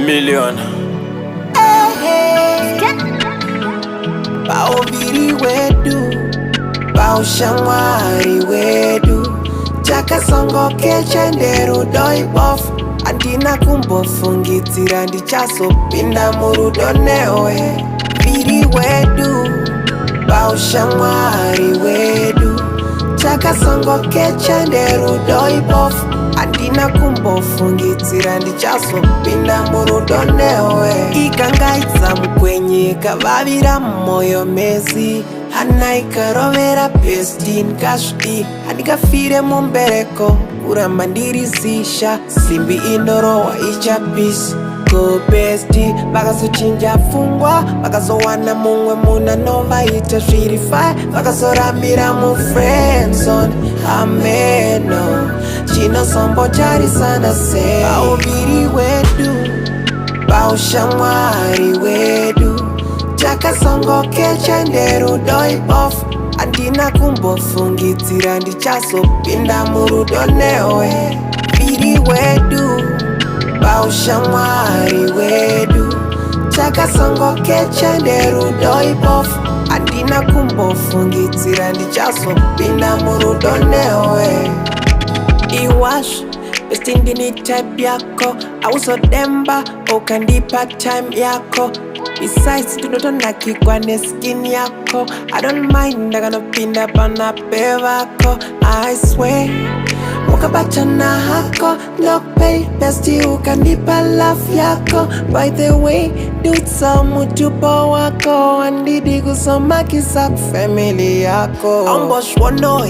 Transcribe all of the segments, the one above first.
Million Baoviri wedu Baushamwari wedu Chakasongo kechenderu doi bof Andina kumbofungitira ndichasopinda murudonewe Viri wedu Baushamwari wedu Chakasongo kechenderu doi bof Andina kumbofungitira ndichasopinda murudonewe Ikangaitsa mkwenye kavavira moyo mezi Hana ikarovera pesti nkashti Handikafire mumbereko kuramba ndirizisha Simbi indorowa ichapisi Go besti vakazochinja fungwa vakazowana mumwe muna novaita zvirifai vakazorambira mu friendzone ameno chinosombotarisana sei Bauviri wedu Baushamwari wedu Chakasongo kechenderu doi bof Andina kumbofungitira ndichasopinda murudonewe Viri wedu Baushamwari wedu Chakasongo kechenderu doi bof Andina kumbofungitira ndichasopinda murudonewe Iwash Bestindini type yako Awusodemba Okandipa time yako Besides tunotondaki kwa skin yako I don't mind ndakanopinda pana pevako I swear Mukabacha na hako Look pay besti ukanipa love yako By the way Dutsa mutupo wako Andidi kusoma kisa family yako Ombosh wono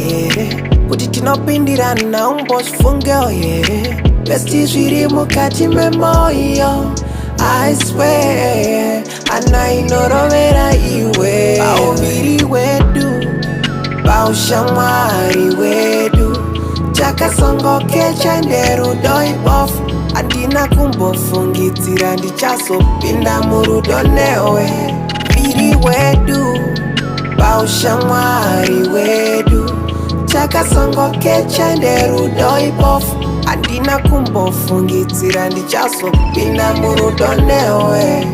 Kuti tinopindirana umbosh fungeo Besti zviri mukati memoyo I swear Anainorovera iwe Bauviri wedu Baushamwari wedu Chakasongo kechenderu doi bof Andina kumbofungitira ndichasopinda murudonewe Viri wedu Baushamwari wedu Chakasongo kechenderu doi bof Andina kumbofungitira ndichasopinda murudonewe